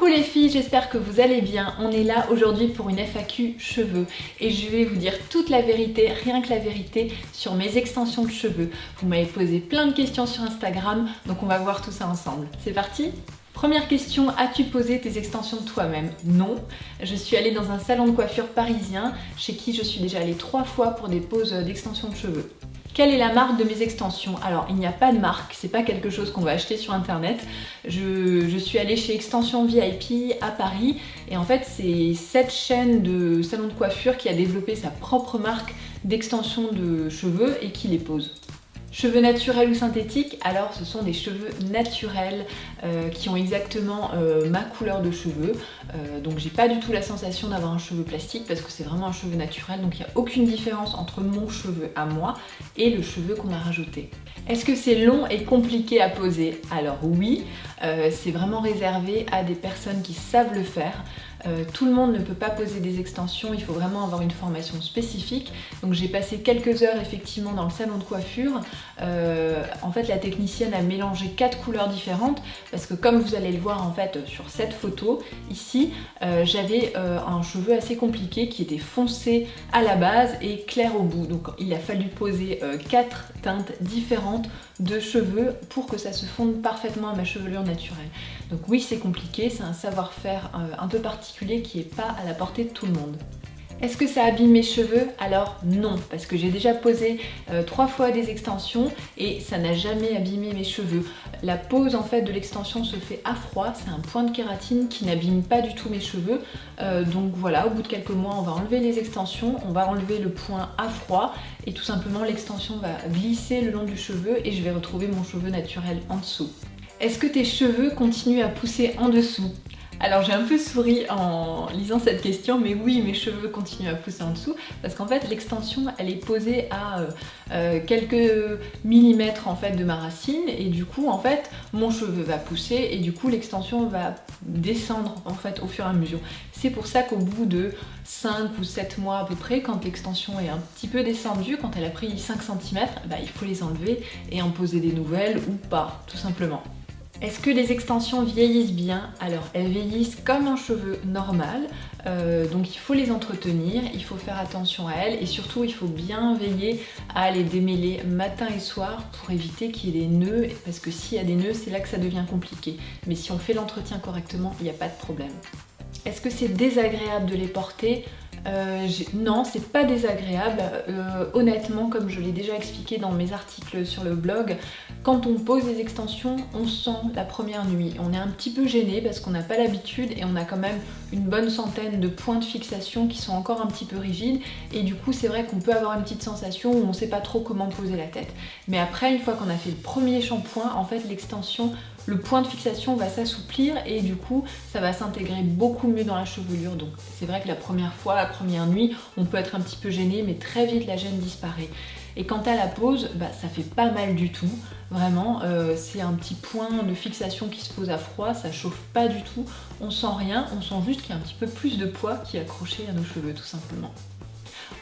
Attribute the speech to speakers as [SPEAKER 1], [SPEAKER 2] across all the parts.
[SPEAKER 1] Coucou les filles, j'espère que vous allez bien. On est là aujourd'hui pour une FAQ cheveux et je vais vous dire toute la vérité, rien que la vérité sur mes extensions de cheveux. Vous m'avez posé plein de questions sur Instagram, donc on va voir tout ça ensemble. C'est parti ? Première question, as-tu posé tes extensions toi-même? Non, je suis allée dans un salon de coiffure parisien chez qui je suis déjà allée 3 fois pour des poses d'extension de cheveux. Quelle est la marque de mes extensions? Alors, il n'y a pas de marque, c'est pas quelque chose qu'on va acheter sur internet. Je suis allée chez Extension VIP à Paris et en fait, c'est cette chaîne de salon de coiffure qui a développé sa propre marque d'extension de cheveux et qui les pose. Cheveux naturels ou synthétiques? Alors ce sont des cheveux naturels qui ont exactement ma couleur de cheveux. Donc j'ai pas du tout la sensation d'avoir un cheveu plastique parce que c'est vraiment un cheveu naturel. Donc il n'y a aucune différence entre mon cheveu à moi et le cheveu qu'on a rajouté. Est-ce que c'est long et compliqué à poser? Alors oui, c'est vraiment réservé à des personnes qui savent le faire. Tout le monde ne peut pas poser des extensions, il faut vraiment avoir une formation spécifique. Donc j'ai passé quelques heures effectivement dans le salon de coiffure. En fait la technicienne a mélangé 4 couleurs différentes parce que comme vous allez le voir en fait sur cette photo ici, j'avais un cheveu assez compliqué qui était foncé à la base et clair au bout. Donc il a fallu poser 4 teintes différentes de cheveux pour que ça se fonde parfaitement à ma chevelure naturelle. Donc oui, c'est compliqué, c'est un savoir-faire un peu particulier qui n'est pas à la portée de tout le monde. Est-ce que ça abîme mes cheveux? Alors non, parce que j'ai déjà posé 3 fois des extensions et ça n'a jamais abîmé mes cheveux. La pose en fait de l'extension se fait à froid, c'est un point de kératine qui n'abîme pas du tout mes cheveux. Donc voilà, au bout de quelques mois, on va enlever les extensions, on va enlever le point à froid et tout simplement l'extension va glisser le long du cheveu et je vais retrouver mon cheveu naturel en dessous. Est-ce que tes cheveux continuent à pousser en dessous? Alors j'ai un peu souri en lisant cette question, mais oui, mes cheveux continuent à pousser en dessous parce qu'en fait l'extension elle est posée à quelques millimètres en fait de ma racine et du coup en fait mon cheveu va pousser et du coup l'extension va descendre en fait au fur et à mesure. C'est pour ça qu'au bout de 5 ou 7 mois à peu près, quand l'extension est un petit peu descendue, quand elle a pris 5 cm, il faut les enlever et en poser des nouvelles ou pas, tout simplement. Est-ce que les extensions vieillissent bien? Alors elles vieillissent comme un cheveu normal, donc il faut les entretenir, il faut faire attention à elles et surtout il faut bien veiller à les démêler matin et soir pour éviter qu'il y ait des nœuds, parce que s'il y a des nœuds c'est là que ça devient compliqué. Mais si on fait l'entretien correctement, il n'y a pas de problème. Est-ce que c'est désagréable de les porter? Non, c'est pas désagréable. Honnêtement, comme je l'ai déjà expliqué dans mes articles sur le blog, quand on pose des extensions, on sent la première nuit. On est un petit peu gêné parce qu'on n'a pas l'habitude et on a quand même une bonne centaine de points de fixation qui sont encore un petit peu rigides et du coup c'est vrai qu'on peut avoir une petite sensation où on ne sait pas trop comment poser la tête. Mais après, une fois qu'on a fait le premier shampoing, en fait l'extension, le point de fixation va s'assouplir et du coup ça va s'intégrer beaucoup mieux dans la chevelure. Donc c'est vrai que la première fois, la première nuit, on peut être un petit peu gêné, mais très vite la gêne disparaît. Et quant à la pose, ça fait pas mal du tout. Vraiment, c'est un petit point de fixation qui se pose à froid, ça chauffe pas du tout, on sent rien, on sent juste qu'il y a un petit peu plus de poids qui est accroché à nos cheveux tout simplement.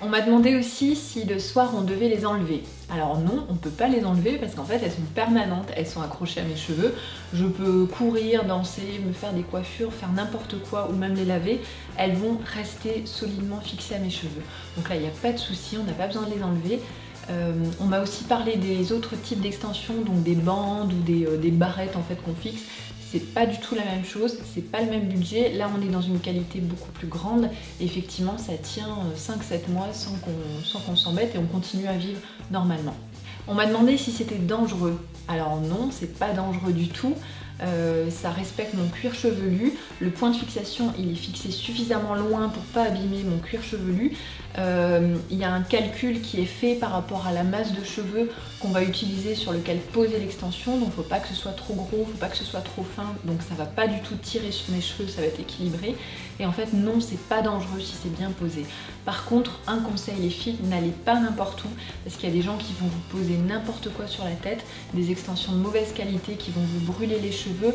[SPEAKER 1] On m'a demandé aussi si le soir on devait les enlever. Alors non, on ne peut pas les enlever parce qu'en fait elles sont permanentes, elles sont accrochées à mes cheveux. Je peux courir, danser, me faire des coiffures, faire n'importe quoi ou même les laver. Elles vont rester solidement fixées à mes cheveux. Donc là il n'y a pas de souci, on n'a pas besoin de les enlever. On m'a aussi parlé des autres types d'extensions, donc des bandes ou des barrettes en fait qu'on fixe. C'est pas du tout la même chose, c'est pas le même budget. Là on est dans une qualité beaucoup plus grande et effectivement ça tient 5-7 mois sans qu'on s'embête et on continue à vivre normalement. On m'a demandé si c'était dangereux. Alors non, c'est pas dangereux du tout. Ça respecte mon cuir chevelu. Le point de fixation il est fixé suffisamment loin pour pas abîmer mon cuir chevelu. Il y a un calcul qui est fait par rapport à la masse de cheveux qu'on va utiliser sur lequel poser l'extension, donc faut pas que ce soit trop gros, faut pas que ce soit trop fin, donc ça va pas du tout tirer sur mes cheveux, ça va être équilibré. Et en fait non, c'est pas dangereux si c'est bien posé. Par contre, un conseil les filles, n'allez pas n'importe où parce qu'il y a des gens qui vont vous poser n'importe quoi sur la tête, des extensions de mauvaise qualité qui vont vous brûler les cheveux.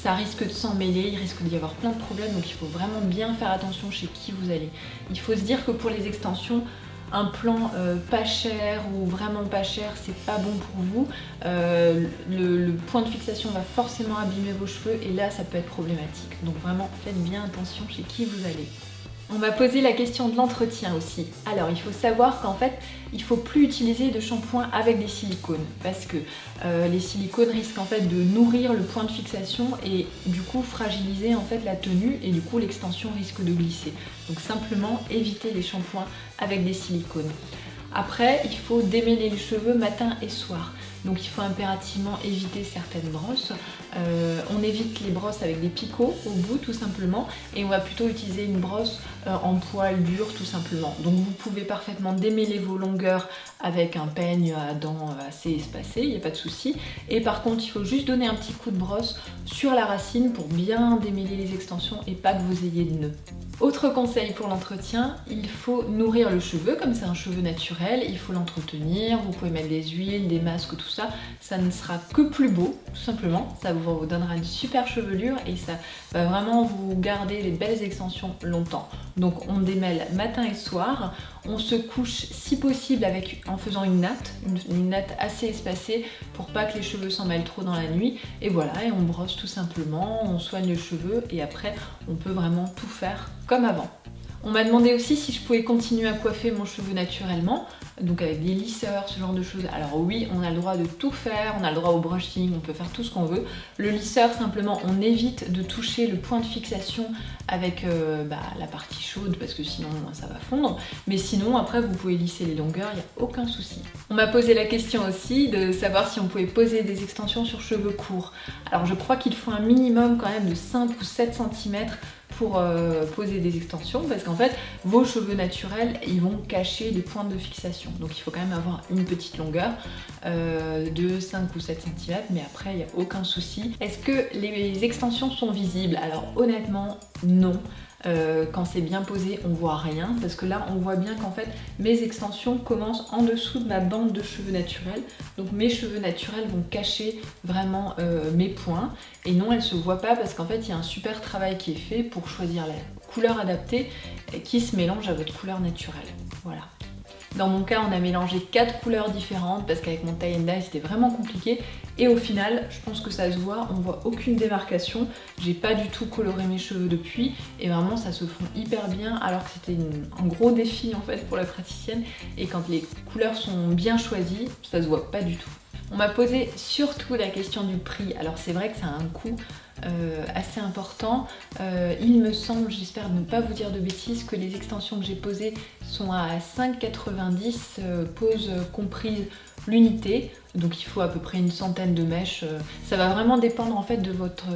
[SPEAKER 1] Ça risque de s'en mêler, il risque d'y avoir plein de problèmes, donc il faut vraiment bien faire attention chez qui vous allez. Il faut se dire que pour les extensions, un plan pas cher ou vraiment pas cher, c'est pas bon pour vous. Le point de fixation va forcément abîmer vos cheveux et là ça peut être problématique. Donc vraiment faites bien attention chez qui vous allez. On m'a posé la question de l'entretien aussi. Alors il faut savoir qu'en fait il ne faut plus utiliser de shampoing avec des silicones parce que les silicones risquent en fait de nourrir le point de fixation et du coup fragiliser en fait la tenue et du coup l'extension risque de glisser. Donc simplement évitez les shampoings avec des silicones. Après il faut démêler les cheveux matin et soir. Donc il faut impérativement éviter certaines brosses. On évite les brosses avec des picots au bout tout simplement et on va plutôt utiliser une brosse en poil dur tout simplement. Donc vous pouvez parfaitement démêler vos longueurs avec un peigne à dents assez espacé, il n'y a pas de souci. Et par contre il faut juste donner un petit coup de brosse sur la racine pour bien démêler les extensions et pas que vous ayez de nœuds. Autre conseil pour l'entretien, il faut nourrir le cheveu, comme c'est un cheveu naturel, il faut l'entretenir, vous pouvez mettre des huiles, des masques, tout ça, ça ne sera que plus beau, tout simplement, ça vous donnera une super chevelure et ça va vraiment vous garder les belles extensions longtemps. Donc on démêle matin et soir, on se couche si possible en faisant une natte assez espacée pour pas que les cheveux s'en mêlent trop dans la nuit, et voilà, et on brosse tout simplement, on soigne le cheveu et après on peut vraiment tout faire comme avant. On m'a demandé aussi si je pouvais continuer à coiffer mon cheveu naturellement, donc avec des lisseurs, ce genre de choses. Alors oui, on a le droit de tout faire, on a le droit au brushing, on peut faire tout ce qu'on veut. Le lisseur, simplement, on évite de toucher le point de fixation avec la partie chaude parce que sinon ça va fondre. Mais sinon, après, vous pouvez lisser les longueurs, il n'y a aucun souci. On m'a posé la question aussi de savoir si on pouvait poser des extensions sur cheveux courts. Alors je crois qu'il faut un minimum quand même de 5 ou 7 cm pour poser des extensions parce qu'en fait vos cheveux naturels ils vont cacher les points de fixation, donc il faut quand même avoir une petite longueur de 5 ou 7 cm, mais après il n'y a aucun souci. Est-ce que les extensions sont visibles? Alors honnêtement non. Quand c'est bien posé on voit rien parce que là on voit bien qu'en fait mes extensions commencent en dessous de ma bande de cheveux naturels, donc mes cheveux naturels vont cacher vraiment mes points et non elles se voient pas parce qu'en fait il y a un super travail qui est fait pour choisir la couleur adaptée qui se mélange à votre couleur naturelle. Voilà. Dans mon cas, on a mélangé 4 couleurs différentes parce qu'avec mon tie and dye c'était vraiment compliqué et au final, je pense que ça se voit, on voit aucune démarcation. J'ai pas du tout coloré mes cheveux depuis et vraiment ça se fond hyper bien alors que c'était un gros défi en fait pour la praticienne et quand les couleurs sont bien choisies, ça se voit pas du tout. On m'a posé surtout la question du prix. Alors c'est vrai que ça a un coût assez important. Il me semble, j'espère ne pas vous dire de bêtises, que les extensions que j'ai posées sont à 5,90 poses comprises l'unité. Donc il faut à peu près une centaine de mèches. Ça va vraiment dépendre en fait de votre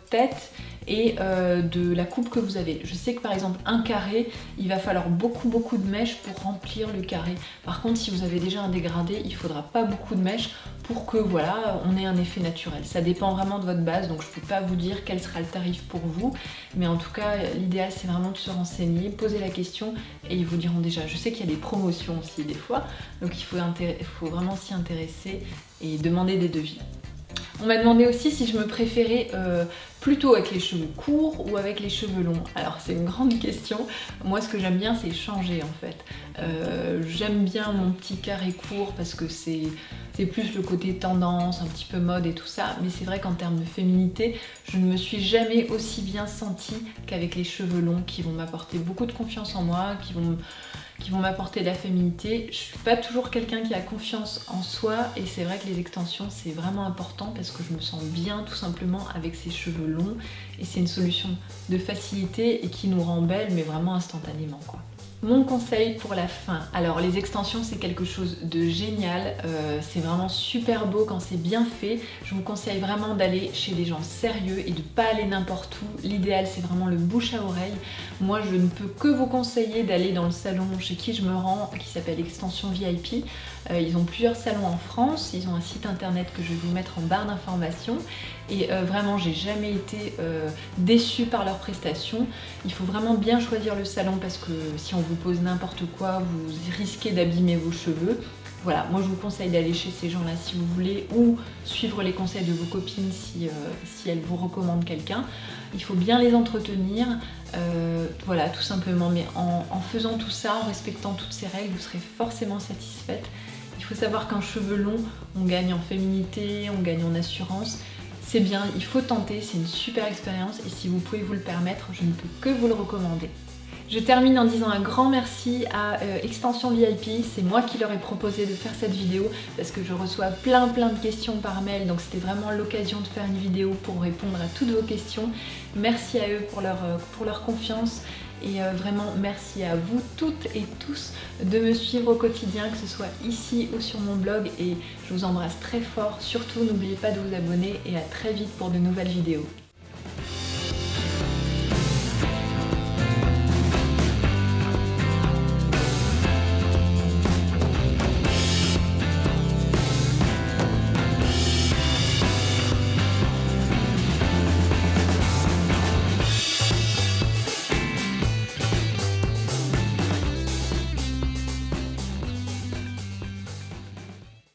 [SPEAKER 1] tête et de la coupe que vous avez. Je sais que par exemple un carré, il va falloir beaucoup de mèches pour remplir le carré. Par contre si vous avez déjà un dégradé, il faudra pas beaucoup de mèches pour que voilà, on ait un effet naturel. Ça dépend vraiment de votre base, donc je peux pas vous dire quel sera le tarif pour vous, mais en tout cas l'idéal c'est vraiment de se renseigner, poser la question et ils vous diront déjà. Je sais qu'il y a des promotions aussi des fois, donc il faut vraiment s'y intéresser et demander des devis. On m'a demandé aussi si je me préférais plutôt avec les cheveux courts ou avec les cheveux longs. Alors c'est une grande question. Moi ce que j'aime bien c'est changer en fait. J'aime bien mon petit carré court parce que c'est plus le côté tendance, un petit peu mode et tout ça. Mais c'est vrai qu'en termes de féminité, je ne me suis jamais aussi bien sentie qu'avec les cheveux longs qui vont m'apporter beaucoup de confiance en moi, qui vont m'apporter de la féminité. Je suis pas toujours quelqu'un qui a confiance en soi et c'est vrai que les extensions c'est vraiment important parce que je me sens bien tout simplement avec ces cheveux longs et c'est une solution de facilité et qui nous rend belles mais vraiment instantanément quoi. Mon conseil pour la fin, alors les extensions c'est quelque chose de génial, c'est vraiment super beau quand c'est bien fait. Je vous conseille vraiment d'aller chez des gens sérieux et de pas aller n'importe où. L'idéal c'est vraiment le bouche à oreille. Moi je ne peux que vous conseiller d'aller dans le salon chez qui je me rends qui s'appelle Extension VIP. Ils ont plusieurs salons en France, ils ont un site internet que je vais vous mettre en barre d'informations et vraiment j'ai jamais été déçue par leurs prestations. Il faut vraiment bien choisir le salon parce que si on vous pose n'importe quoi, vous risquez d'abîmer vos cheveux. Voilà, moi je vous conseille d'aller chez ces gens-là si vous voulez, ou suivre les conseils de vos copines si elles vous recommandent quelqu'un. Il faut bien les entretenir, voilà, tout simplement. Mais en faisant tout ça, en respectant toutes ces règles, vous serez forcément satisfaite. Il faut savoir qu'un cheveu long, on gagne en féminité, on gagne en assurance. C'est bien, il faut tenter, c'est une super expérience et si vous pouvez vous le permettre, je ne peux que vous le recommander. Je termine en disant un grand merci à Extension VIP, c'est moi qui leur ai proposé de faire cette vidéo parce que je reçois plein de questions par mail, donc c'était vraiment l'occasion de faire une vidéo pour répondre à toutes vos questions. Merci à eux pour leur confiance et vraiment merci à vous toutes et tous de me suivre au quotidien, que ce soit ici ou sur mon blog, et je vous embrasse très fort. Surtout n'oubliez pas de vous abonner et à très vite pour de nouvelles vidéos.